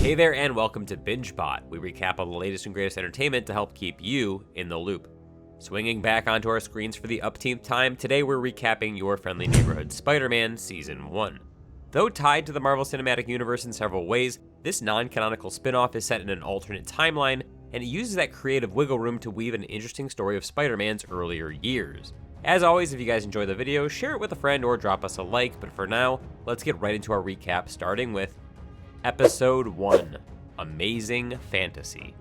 Hey there and welcome to BingeBot. We recap all the latest and greatest entertainment to help keep you in the loop. Swinging back onto our screens for the upteenth time, today we're recapping Your Friendly Neighborhood Spider-Man Season 1. Though tied to the Marvel Cinematic Universe in several ways, this non-canonical spin-off is set in an alternate timeline, and it uses that creative wiggle room to weave an interesting story of Spider-Man's earlier years. As always, if you guys enjoy the video, share it with a friend or drop us a like, but for now, let's get right into our recap, starting with Episode 1, Amazing Fantasy.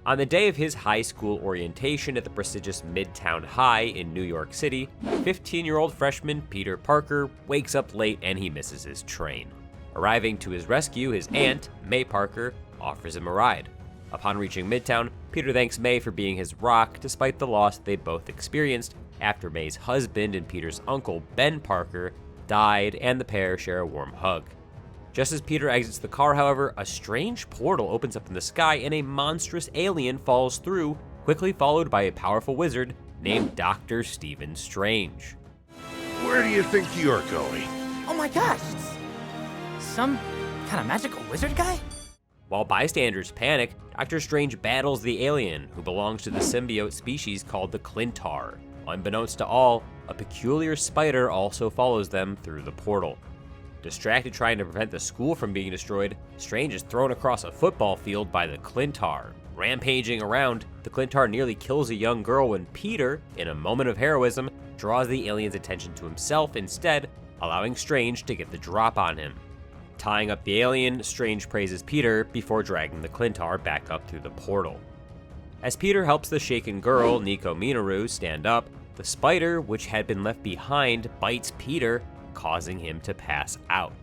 On the day of his high school orientation at the prestigious Midtown High in New York City, 15-year-old freshman Peter Parker wakes up late and he misses his train. Arriving to his rescue, his aunt, May Parker, offers him a ride. Upon reaching Midtown, Peter thanks May for being his rock despite the loss they both experienced after May's husband and Peter's uncle, Ben Parker, died, and the pair share a warm hug. Just as Peter exits the car, however, a strange portal opens up in the sky and a monstrous alien falls through, quickly followed by a powerful wizard named Dr. Stephen Strange. Where do you think you're going? Oh my gosh, it's some kind of magical wizard guy? While bystanders panic, Dr. Strange battles the alien, who belongs to the symbiote species called the Clintar. Unbeknownst to all, a peculiar spider also follows them through the portal. Distracted trying to prevent the school from being destroyed, Strange is thrown across a football field by the Clintar. Rampaging around, the Clintar nearly kills a young girl when Peter, in a moment of heroism, draws the alien's attention to himself instead, allowing Strange to get the drop on him. Tying up the alien, Strange praises Peter before dragging the Clintar back up through the portal. As Peter helps the shaken girl, Nico Minoru, stand up, the spider, which had been left behind, bites Peter, causing him to pass out.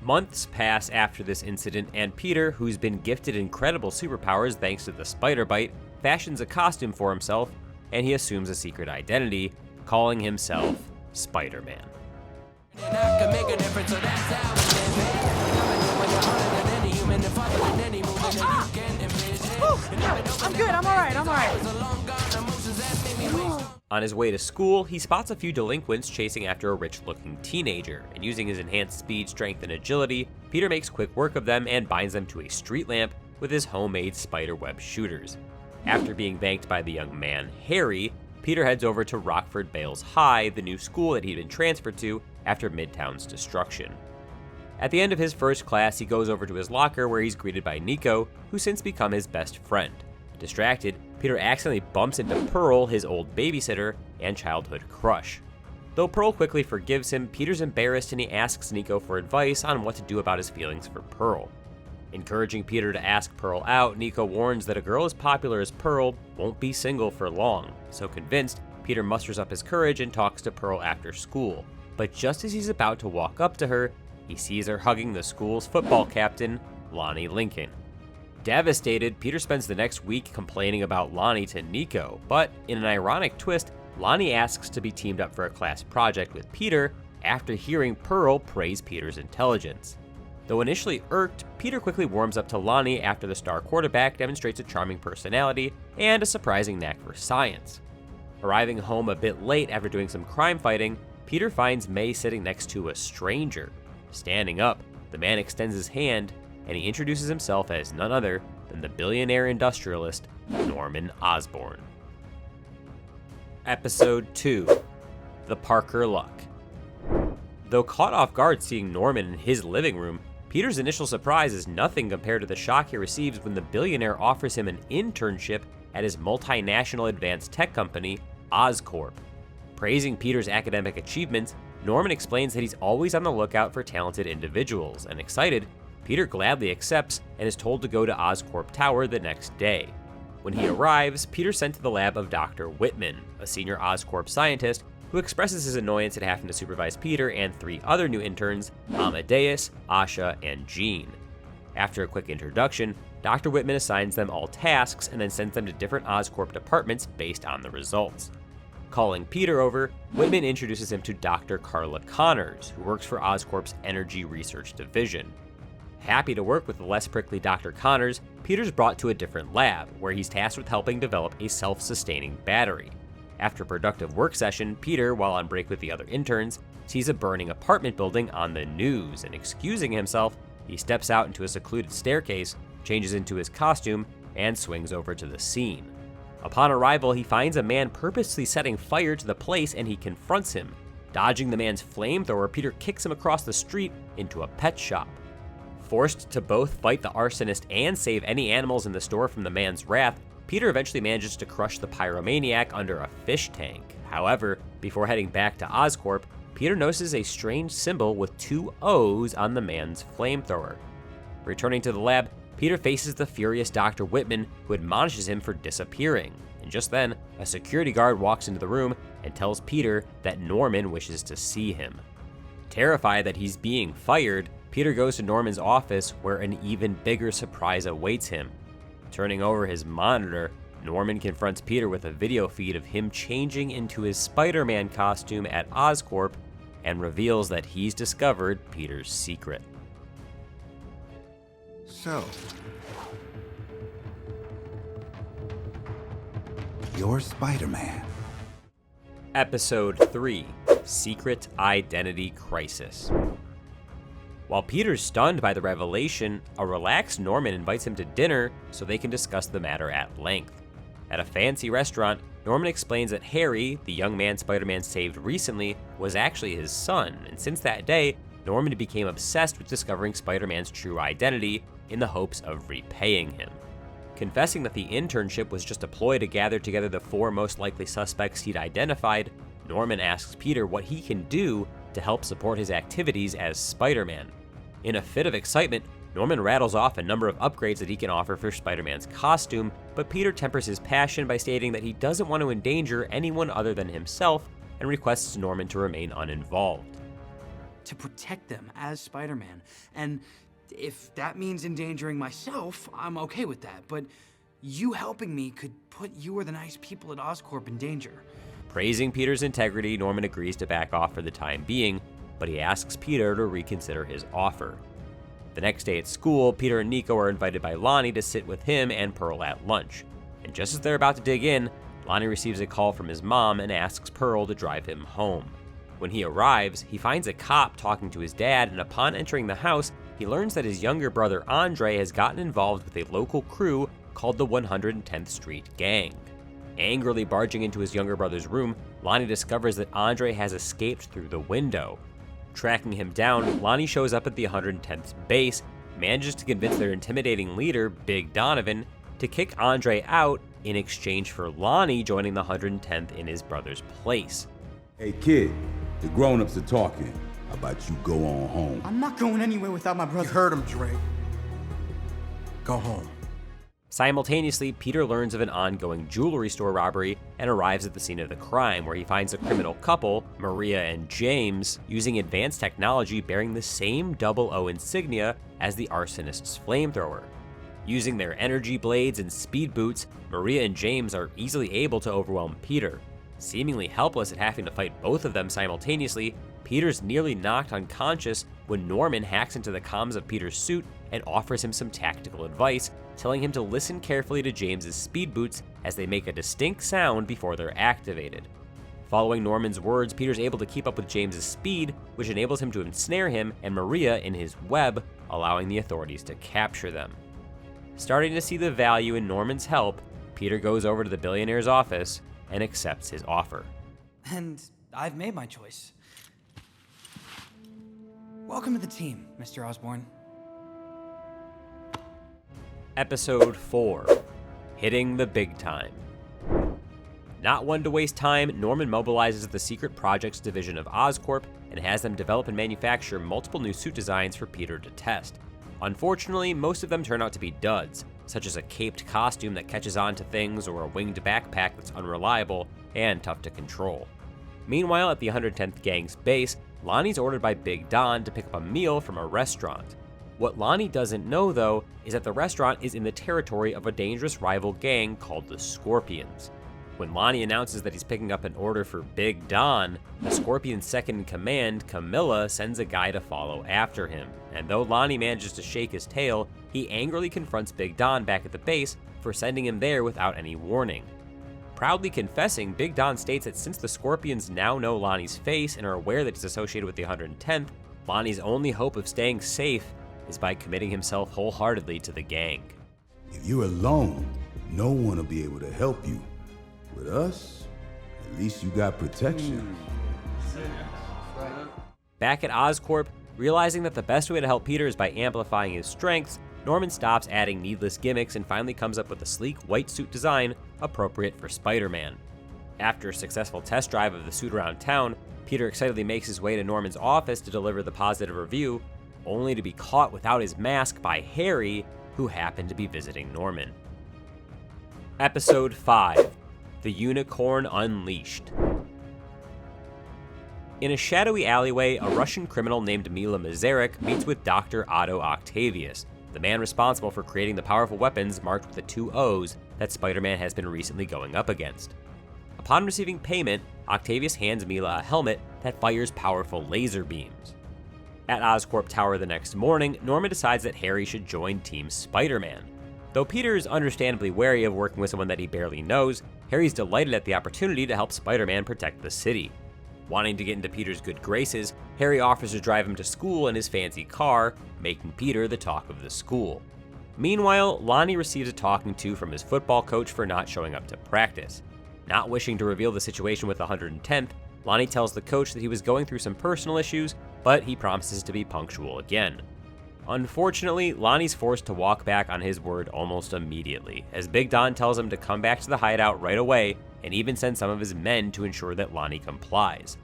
Months pass after this incident, and Peter, who's been gifted incredible superpowers thanks to the spider bite, fashions a costume for himself, and he assumes a secret identity, calling himself Spider-Man. I'm good, I'm alright. On his way to school, he spots a few delinquents chasing after a rich-looking teenager, and using his enhanced speed, strength, and agility, Peter makes quick work of them and binds them to a street lamp with his homemade spiderweb shooters. After being thanked by the young man, Harry, Peter heads over to Rockford Bales High, the new school that he'd been transferred to after Midtown's destruction. At the end of his first class, he goes over to his locker where he's greeted by Nico, who's since become his best friend. Distracted, Peter accidentally bumps into Pearl, his old babysitter and childhood crush. Though Pearl quickly forgives him, Peter's embarrassed and he asks Nico for advice on what to do about his feelings for Pearl. Encouraging Peter to ask Pearl out, Nico warns that a girl as popular as Pearl won't be single for long. So convinced, Peter musters up his courage and talks to Pearl after school. But just as he's about to walk up to her, he sees her hugging the school's football captain, Lonnie Lincoln. Devastated, Peter spends the next week complaining about Lonnie to Nico, but in an ironic twist, Lonnie asks to be teamed up for a class project with Peter after hearing Pearl praise Peter's intelligence. Though initially irked, Peter quickly warms up to Lonnie after the star quarterback demonstrates a charming personality and a surprising knack for science. Arriving home a bit late after doing some crime fighting, Peter finds May sitting next to a stranger. Standing up, the man extends his hand, and he introduces himself as none other than the billionaire industrialist, Norman Osborn. Episode 2, The Parker Luck. Though caught off guard seeing Norman in his living room, Peter's initial surprise is nothing compared to the shock he receives when the billionaire offers him an internship at his multinational advanced tech company, Oscorp. Praising Peter's academic achievements, Norman explains that he's always on the lookout for talented individuals, and excited, Peter gladly accepts and is told to go to Oscorp Tower the next day. When he arrives, Peter's sent to the lab of Dr. Whitman, a senior Oscorp scientist who expresses his annoyance at having to supervise Peter and 3 other new interns, Amadeus, Asha, and Jean. After a quick introduction, Dr. Whitman assigns them all tasks and then sends them to different Oscorp departments based on the results. Calling Peter over, Whitman introduces him to Dr. Carla Connors, who works for Oscorp's Energy Research Division. Happy to work with the less prickly Dr. Connors, Peter's brought to a different lab, where he's tasked with helping develop a self-sustaining battery. After a productive work session, Peter, while on break with the other interns, sees a burning apartment building on the news, and excusing himself, He steps out into a secluded staircase, changes into his costume, and swings over to the scene. Upon arrival, he finds a man purposely setting fire to the place and he confronts him. Dodging the man's flamethrower, Peter kicks him across the street into a pet shop. Forced to both fight the arsonist and save any animals in the store from the man's wrath, Peter eventually manages to crush the pyromaniac under a fish tank. However, before heading back to Oscorp, Peter notices a strange symbol with 2 O's on the man's flamethrower. Returning to the lab, Peter faces the furious Dr. Whitman, who admonishes him for disappearing. And just then, a security guard walks into the room and tells Peter that Norman wishes to see him. Terrified that he's being fired, Peter goes to Norman's office where an even bigger surprise awaits him. Turning over his monitor, Norman confronts Peter with a video feed of him changing into his Spider-Man costume at Oscorp and reveals that he's discovered Peter's secret. So, you're Spider-Man. Episode 3, Secret Identity Crisis. While Peter's stunned by the revelation, a relaxed Norman invites him to dinner so they can discuss the matter at length. At a fancy restaurant, Norman explains that Harry, the young man Spider-Man saved recently, was actually his son, and since that day, Norman became obsessed with discovering Spider-Man's true identity in the hopes of repaying him. Confessing that the internship was just a ploy to gather together the 4 most likely suspects he'd identified, Norman asks Peter what he can do to help support his activities as Spider-Man. In a fit of excitement, Norman rattles off a number of upgrades that he can offer for Spider-Man's costume, but Peter tempers his passion by stating that he doesn't want to endanger anyone other than himself and requests Norman to remain uninvolved. To protect them as Spider-Man, and if that means endangering myself, I'm okay with that, but you helping me could put you or the nice people at Oscorp in danger. Praising Peter's integrity, Norman agrees to back off for the time being, but he asks Peter to reconsider his offer. The next day at school, Peter and Nico are invited by Lonnie to sit with him and Pearl at lunch. And just as they're about to dig in, Lonnie receives a call from his mom and asks Pearl to drive him home. When he arrives, he finds a cop talking to his dad, and upon entering the house, he learns that his younger brother Andre has gotten involved with a local crew called the 110th Street Gang. Angrily barging into his younger brother's room, Lonnie discovers that Andre has escaped through the window. Tracking him down, Lonnie shows up at the 110th's base, manages to convince their intimidating leader, Big Donovan, to kick Andre out in exchange for Lonnie joining the 110th in his brother's place. Hey kid, the grown-ups are talking. How about you go on home? I'm not going anywhere without my brother. You heard him, Drake. Go home. Simultaneously, Peter learns of an ongoing jewelry store robbery and arrives at the scene of the crime, where he finds a criminal couple, Maria and James, using advanced technology bearing the same 00 insignia as the arsonist's flamethrower. Using their energy blades and speed boots, Maria and James are easily able to overwhelm Peter. Seemingly helpless at having to fight both of them simultaneously, Peter's nearly knocked unconscious when Norman hacks into the comms of Peter's suit and offers him some tactical advice, telling him to listen carefully to James's speed boots as they make a distinct sound before they're activated. Following Norman's words, Peter's able to keep up with James's speed, which enables him to ensnare him and Maria in his web, allowing the authorities to capture them. Starting to see the value in Norman's help, Peter goes over to the billionaire's office and accepts his offer. And I've made my choice. Welcome to the team, Mr. Osborn. Episode 4, Hitting the Big Time. Not one to waste time, Norman mobilizes the Secret Projects division of Oscorp and has them develop and manufacture multiple new suit designs for Peter to test. Unfortunately, most of them turn out to be duds, such as a caped costume that catches on to things or a winged backpack that's unreliable and tough to control. Meanwhile, at the 110th Gang's base, Lonnie's ordered by Big Don to pick up a meal from a restaurant. What Lonnie doesn't know, though, is that the restaurant is in the territory of a dangerous rival gang called the Scorpions. When Lonnie announces that he's picking up an order for Big Don, the Scorpion's second-in-command, Camilla, sends a guy to follow after him. And though Lonnie manages to shake his tail, he angrily confronts Big Don back at the base for sending him there without any warning. Proudly confessing, Big Don states that since the Scorpions now know Lonnie's face and are aware that he's associated with the 110th, Lonnie's only hope of staying safe is by committing himself wholeheartedly to the gang. If you're alone, no one will be able to help you. With us, at least you got protection. Back at Oscorp, realizing that the best way to help Peter is by amplifying his strengths, Norman stops adding needless gimmicks and finally comes up with a sleek white suit design appropriate for Spider-Man. After a successful test drive of the suit around town, Peter excitedly makes his way to Norman's office to deliver the positive review, only to be caught without his mask by Harry, who happened to be visiting Norman. Episode 5: The Unicorn Unleashed. In a shadowy alleyway, a Russian criminal named Mila Mazarik meets with Dr. Otto Octavius, the man responsible for creating the powerful weapons marked with the 2 O's that Spider-Man has been recently going up against. Upon receiving payment, Octavius hands Mila a helmet that fires powerful laser beams. At Oscorp Tower the next morning, Norman decides that Harry should join Team Spider-Man. Though Peter is understandably wary of working with someone that he barely knows, Harry's delighted at the opportunity to help Spider-Man protect the city. Wanting to get into Peter's good graces, Harry offers to drive him to school in his fancy car, making Peter the talk of the school. Meanwhile, Lonnie receives a talking to from his football coach for not showing up to practice. Not wishing to reveal the situation with the 110th, Lonnie tells the coach that he was going through some personal issues, but he promises to be punctual again. Unfortunately, Lonnie's forced to walk back on his word almost immediately, as Big Don tells him to come back to the hideout right away and even send some of his men to ensure that Lonnie complies.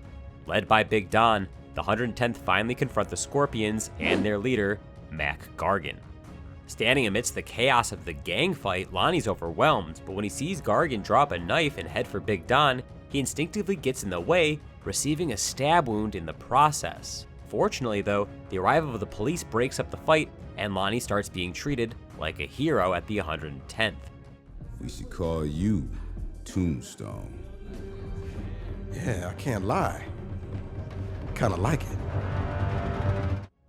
Led by Big Don, the 110th finally confront the Scorpions and their leader, Mac Gargan. Standing amidst the chaos of the gang fight, Lonnie's overwhelmed, but when he sees Gargan drop a knife and head for Big Don, he instinctively gets in the way, receiving a stab wound in the process. Fortunately though, the arrival of the police breaks up the fight, and Lonnie starts being treated like a hero at the 110th. We should call you Tombstone. Yeah, I can't lie. Kinda like it.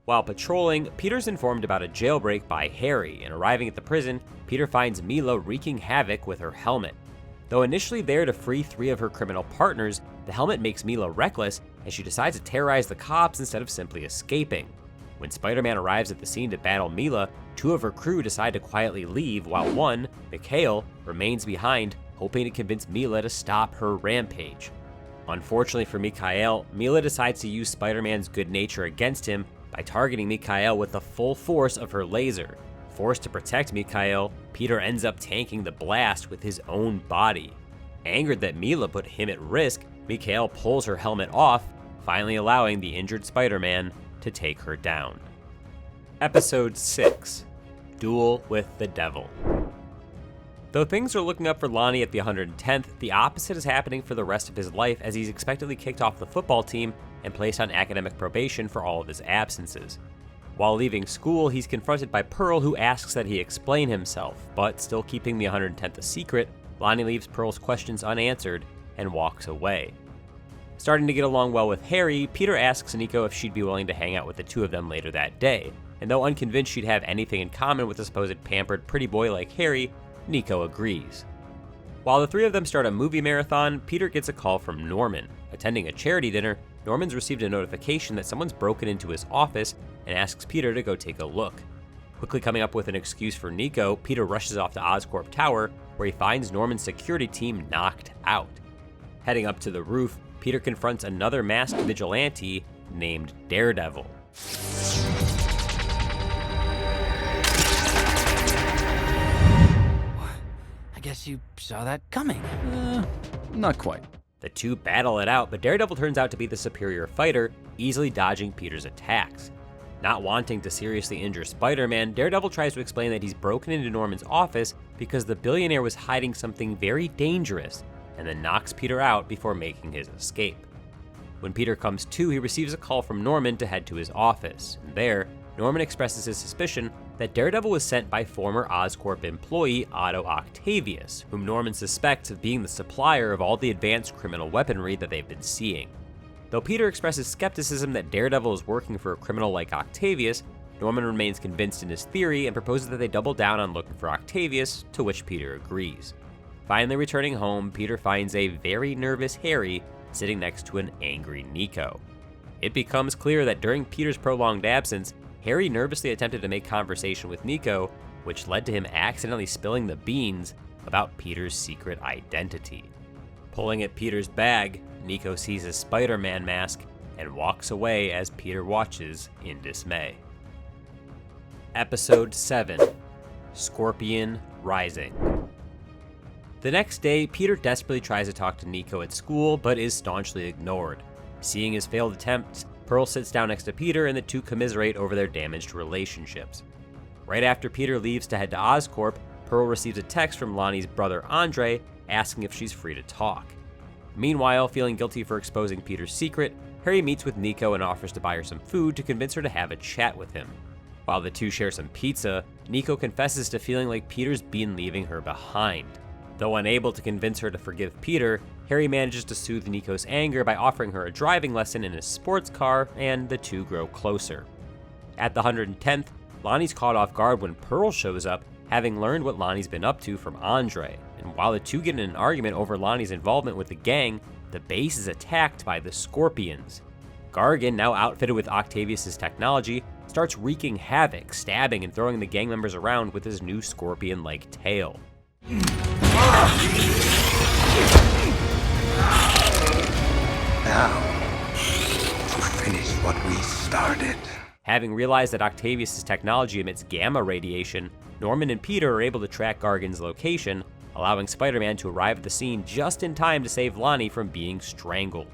While patrolling, Peter's informed about a jailbreak by Harry, and arriving at the prison, Peter finds Mila wreaking havoc with her helmet. Though initially there to free 3 of her criminal partners, the helmet makes Mila reckless as she decides to terrorize the cops instead of simply escaping. When Spider-Man arrives at the scene to battle Mila, 2 of her crew decide to quietly leave while one, Mikhail, remains behind, hoping to convince Mila to stop her rampage. Unfortunately for Mikhail, Mila decides to use Spider-Man's good nature against him by targeting Mikhail with the full force of her laser. Forced to protect Mikhail, Peter ends up tanking the blast with his own body. Angered that Mila put him at risk, Mikhail pulls her helmet off, finally allowing the injured Spider-Man to take her down. Episode 6: Duel with the Devil. Though things are looking up for Lonnie at the 110th, the opposite is happening for the rest of his life as he's expectedly kicked off the football team and placed on academic probation for all of his absences. While leaving school, he's confronted by Pearl, who asks that he explain himself, but still keeping the 110th a secret, Lonnie leaves Pearl's questions unanswered and walks away. Starting to get along well with Harry, Peter asks Nico if she'd be willing to hang out with the 2 of them later that day, and though unconvinced she'd have anything in common with a supposed pampered pretty boy like Harry, Nico agrees. While the 3 of them start a movie marathon, Peter gets a call from Norman. Attending a charity dinner, Norman's received a notification that someone's broken into his office and asks Peter to go take a look. Quickly coming up with an excuse for Nico, Peter rushes off to Oscorp Tower, where he finds Norman's security team knocked out. Heading up to the roof, Peter confronts another masked vigilante named Daredevil. I guess you saw that coming. Not quite. The 2 battle it out, but Daredevil turns out to be the superior fighter, easily dodging Peter's attacks. Not wanting to seriously injure Spider-Man, Daredevil tries to explain that he's broken into Norman's office because the billionaire was hiding something very dangerous, and then knocks Peter out before making his escape. When Peter comes to, he receives a call from Norman to head to his office, and there, Norman expresses his suspicion that Daredevil was sent by former Oscorp employee Otto Octavius, whom Norman suspects of being the supplier of all the advanced criminal weaponry that they've been seeing. Though Peter expresses skepticism that Daredevil is working for a criminal like Octavius, Norman remains convinced in his theory and proposes that they double down on looking for Octavius, to which Peter agrees. Finally returning home, Peter finds a very nervous Harry sitting next to an angry Nico. It becomes clear that during Peter's prolonged absence, Harry nervously attempted to make conversation with Nico, which led to him accidentally spilling the beans about Peter's secret identity. Pulling at Peter's bag, Nico sees his Spider-Man mask and walks away as Peter watches in dismay. Episode 7, Scorpion Rising. The next day, Peter desperately tries to talk to Nico at school, but is staunchly ignored. Seeing his failed attempts, Pearl sits down next to Peter and the two commiserate over their damaged relationships. Right after Peter leaves to head to Oscorp, Pearl receives a text from Lonnie's brother Andre asking if she's free to talk. Meanwhile, feeling guilty for exposing Peter's secret, Harry meets with Nico and offers to buy her some food to convince her to have a chat with him. While the two share some pizza, Nico confesses to feeling like Peter's been leaving her behind. Though unable to convince her to forgive Peter, Harry manages to soothe Nico's anger by offering her a driving lesson in a sports car, and the two grow closer. At the 110th, Lonnie's caught off guard when Pearl shows up, having learned what Lonnie's been up to from Andre, and while the two get in an argument over Lonnie's involvement with the gang, the base is attacked by the Scorpions. Gargan, now outfitted with Octavius' technology, starts wreaking havoc, stabbing and throwing the gang members around with his new scorpion-like tail. Now, to finish what we started. Having realized that Octavius' technology emits gamma radiation, Norman and Peter are able to track Gargan's location, allowing Spider-Man to arrive at the scene just in time to save Lonnie from being strangled.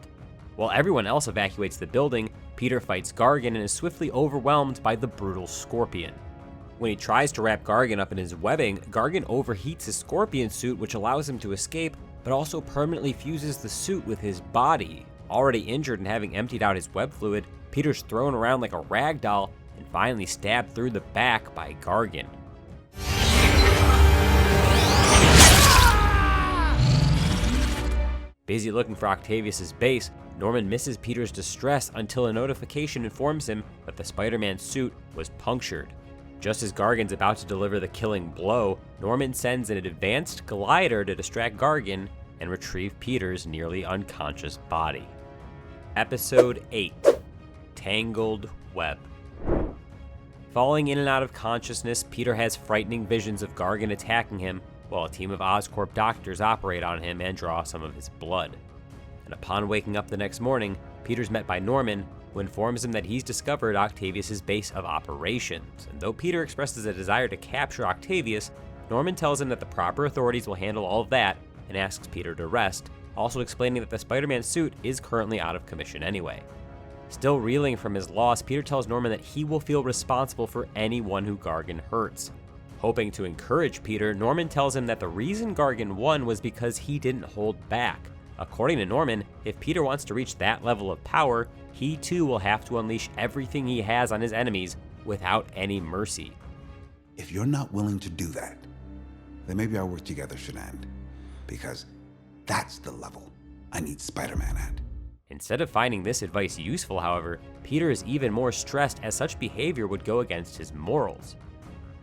While everyone else evacuates the building, Peter fights Gargan and is swiftly overwhelmed by the brutal Scorpion. When he tries to wrap Gargan up in his webbing, Gargan overheats his Scorpion suit, which allows him to escape, but also permanently fuses the suit with his body. Already injured and having emptied out his web fluid, Peter's thrown around like a rag doll and finally stabbed through the back by Gargan. Busy looking for Octavius' base, Norman misses Peter's distress until a notification informs him that the Spider-Man suit was punctured. Just as Gargan's about to deliver the killing blow, Norman sends an advanced glider to distract Gargan and retrieve Peter's nearly unconscious body. Episode 8, Tangled Web. Falling in and out of consciousness, Peter has frightening visions of Gargan attacking him, while a team of Oscorp doctors operate on him and draw some of his blood. And upon waking up the next morning, Peter's met by Norman, who informs him that he's discovered Octavius' base of operations. And though Peter expresses a desire to capture Octavius, Norman tells him that the proper authorities will handle all of that and asks Peter to rest, also explaining that the Spider-Man suit is currently out of commission anyway. Still reeling from his loss, Peter tells Norman that he will feel responsible for anyone who Gargan hurts. Hoping to encourage Peter, Norman tells him that the reason Gargan won was because he didn't hold back. According to Norman, if Peter wants to reach that level of power, he too will have to unleash everything he has on his enemies without any mercy. If you're not willing to do that, then maybe our work together should end. Because that's the level I need Spider-Man at. Instead of finding this advice useful, however, Peter is even more stressed as such behavior would go against his morals.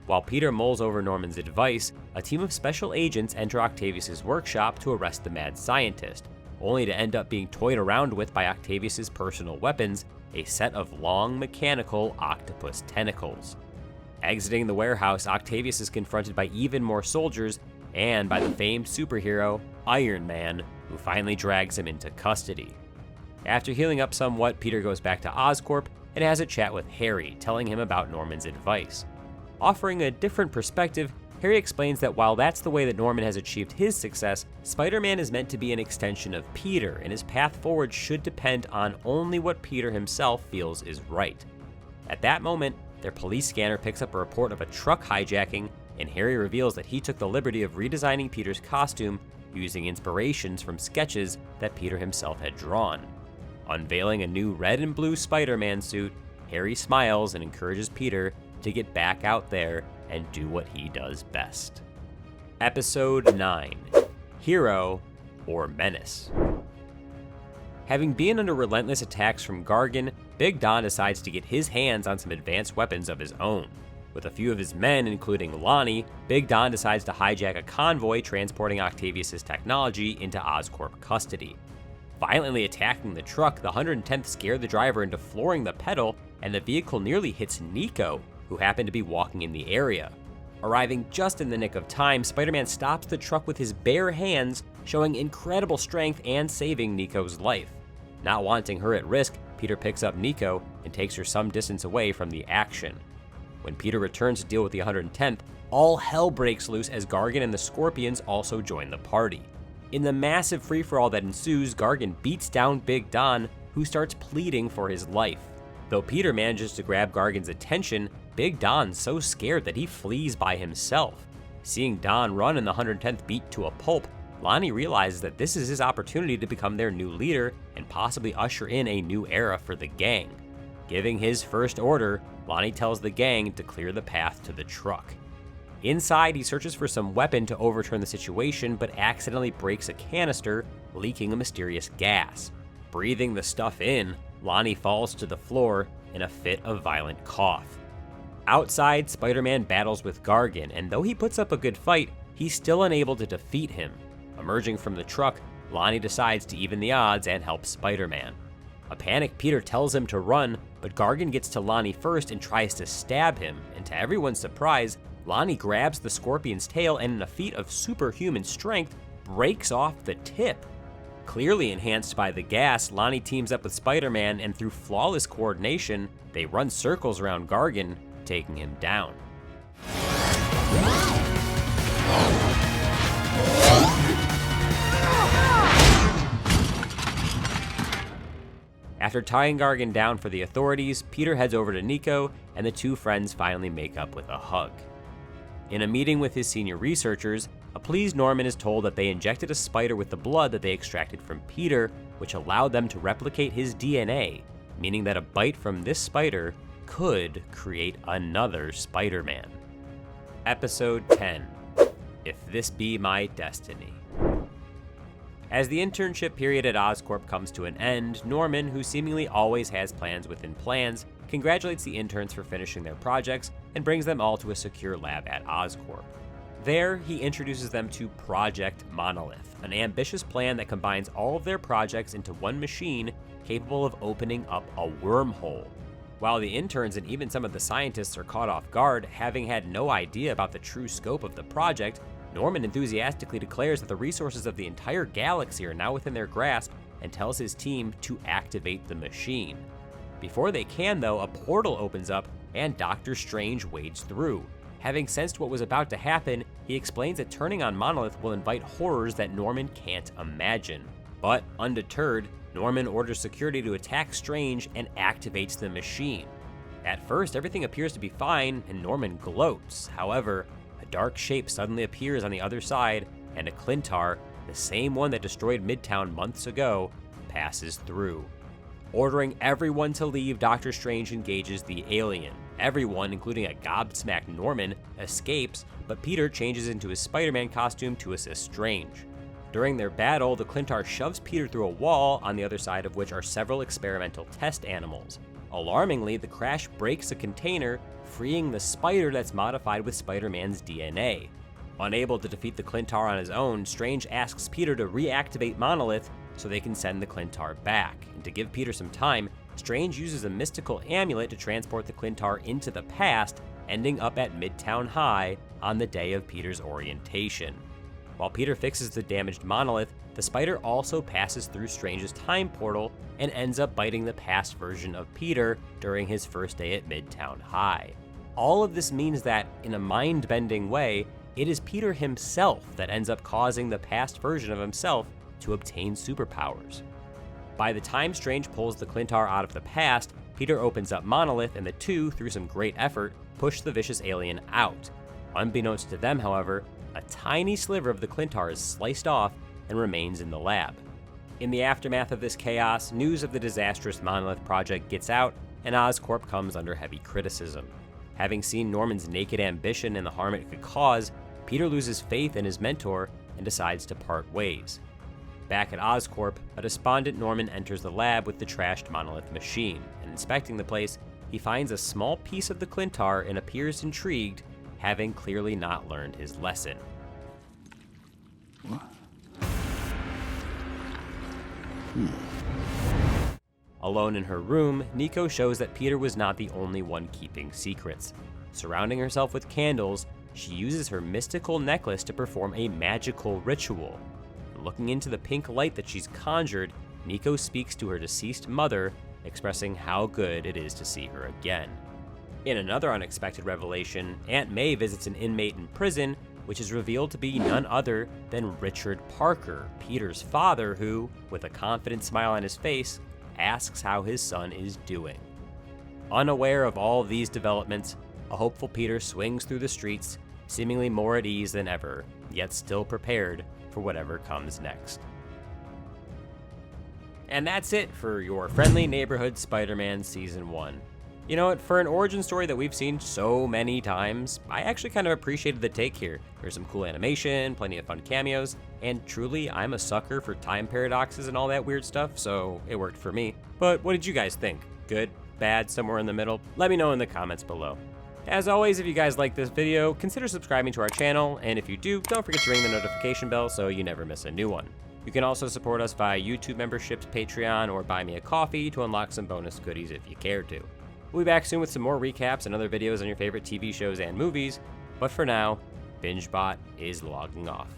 While Peter mulls over Norman's advice, a team of special agents enter Octavius' workshop to arrest the mad scientist, only to end up being toyed around with by Octavius' personal weapons, a set of long mechanical octopus tentacles. Exiting the warehouse, Octavius is confronted by even more soldiers and by the famed superhero, Iron Man, who finally drags him into custody. After healing up somewhat, Peter goes back to Oscorp and has a chat with Harry, telling him about Norman's advice. Offering a different perspective, Harry explains that while that's the way that Norman has achieved his success, Spider-Man is meant to be an extension of Peter, and his path forward should depend on only what Peter himself feels is right. At that moment, their police scanner picks up a report of a truck hijacking, and Harry reveals that he took the liberty of redesigning Peter's costume using inspirations from sketches that Peter himself had drawn. Unveiling a new red and blue Spider-Man suit, Harry smiles and encourages Peter to get back out there and do what he does best. Episode 9, Hero or Menace. Having been under relentless attacks from Gargan, Big Don decides to get his hands on some advanced weapons of his own. With a few of his men, including Lonnie, Big Don decides to hijack a convoy transporting Octavius' technology into Oscorp custody. Violently attacking the truck, the 110th scare the driver into flooring the pedal and the vehicle nearly hits Nico, who happened to be walking in the area. Arriving just in the nick of time, Spider-Man stops the truck with his bare hands, showing incredible strength and saving Nico's life. Not wanting her at risk, Peter picks up Nico and takes her some distance away from the action. When Peter returns to deal with the 110th, all hell breaks loose as Gargan and the Scorpions also join the party. In the massive free-for-all that ensues, Gargan beats down Big Don, who starts pleading for his life. Though Peter manages to grab Gargan's attention, Big Don's so scared that he flees by himself. Seeing Don run and the 110th beat to a pulp, Lonnie realizes that this is his opportunity to become their new leader and possibly usher in a new era for the gang. Giving his first order, Lonnie tells the gang to clear the path to the truck. Inside, he searches for some weapon to overturn the situation, but accidentally breaks a canister, leaking a mysterious gas. Breathing the stuff in, Lonnie falls to the floor in a fit of violent cough. Outside, Spider-Man battles with Gargan, and though he puts up a good fight, he's still unable to defeat him. Emerging from the truck, Lonnie decides to even the odds and help Spider-Man. A panicked Peter tells him to run, but Gargan gets to Lonnie first and tries to stab him, and to everyone's surprise, Lonnie grabs the Scorpion's tail and in a feat of superhuman strength, breaks off the tip. Clearly enhanced by the gas, Lonnie teams up with Spider-Man, and through flawless coordination, they run circles around Gargan, taking him down. After tying Gargan down for the authorities, Peter heads over to Nico, and the two friends finally make up with a hug. In a meeting with his senior researchers, a pleased Norman is told that they injected a spider with the blood that they extracted from Peter, which allowed them to replicate his DNA, meaning that a bite from this spider could create another Spider-Man. Episode 10, If This Be My Destiny. As the internship period at Oscorp comes to an end, Norman, who seemingly always has plans within plans, congratulates the interns for finishing their projects and brings them all to a secure lab at Oscorp. There, he introduces them to Project Monolith, an ambitious plan that combines all of their projects into one machine capable of opening up a wormhole. While the interns and even some of the scientists are caught off guard, having had no idea about the true scope of the project, Norman enthusiastically declares that the resources of the entire galaxy are now within their grasp and tells his team to activate the machine. Before they can, though, a portal opens up and Doctor Strange wades through. Having sensed what was about to happen, he explains that turning on Monolith will invite horrors that Norman can't imagine. But undeterred, Norman orders security to attack Strange and activates the machine. At first, everything appears to be fine and Norman gloats. However, a dark shape suddenly appears on the other side, and a Clintar, the same one that destroyed Midtown months ago, passes through. Ordering everyone to leave, Doctor Strange engages the alien. Everyone, including a gobsmacked Norman, escapes, but Peter changes into his Spider-Man costume to assist Strange. During their battle, the Clintar shoves Peter through a wall, on the other side of which are several experimental test animals. Alarmingly, the crash breaks a container, freeing the spider that's modified with Spider-Man's DNA. Unable to defeat the Clintar on his own, Strange asks Peter to reactivate Monolith so they can send the Clintar back. And to give Peter some time, Strange uses a mystical amulet to transport the Clintar into the past, ending up at Midtown High on the day of Peter's orientation. While Peter fixes the damaged Monolith, the spider also passes through Strange's time portal and ends up biting the past version of Peter during his first day at Midtown High. All of this means that, in a mind-bending way, it is Peter himself that ends up causing the past version of himself to obtain superpowers. By the time Strange pulls the Clintar out of the past, Peter opens up Monolith, and the two, through some great effort, push the vicious alien out. Unbeknownst to them, however, a tiny sliver of the Clintar is sliced off and remains in the lab. In the aftermath of this chaos, news of the disastrous Monolith project gets out, and Oscorp comes under heavy criticism. Having seen Norman's naked ambition and the harm it could cause, Peter loses faith in his mentor and decides to part ways. Back at Oscorp, a despondent Norman enters the lab with the trashed Monolith machine, and inspecting the place, he finds a small piece of the Clintar and appears intrigued, having clearly not learned his lesson. Alone in her room, Nico shows that Peter was not the only one keeping secrets. Surrounding herself with candles, she uses her mystical necklace to perform a magical ritual. Looking into the pink light that she's conjured, Nico speaks to her deceased mother, expressing how good it is to see her again. In another unexpected revelation, Aunt May visits an inmate in prison, which is revealed to be none other than Richard Parker, Peter's father, who, with a confident smile on his face, asks how his son is doing. Unaware of all of these developments, a hopeful Peter swings through the streets, seemingly more at ease than ever, yet still prepared for whatever comes next. And that's it for your friendly neighborhood Spider-Man Season 1. You know what, for an origin story that we've seen so many times, I actually kind of appreciated the take here. There's some cool animation, plenty of fun cameos, and truly, I'm a sucker for time paradoxes and all that weird stuff, so it worked for me. But what did you guys think? Good? Bad? Somewhere in the middle? Let me know in the comments below. As always, if you guys like this video, consider subscribing to our channel, and if you do, don't forget to ring the notification bell so you never miss a new one. You can also support us via YouTube memberships, Patreon, or buy me a coffee to unlock some bonus goodies if you care to. We'll be back soon with some more recaps and other videos on your favorite TV shows and movies, but for now, BingeBot is logging off.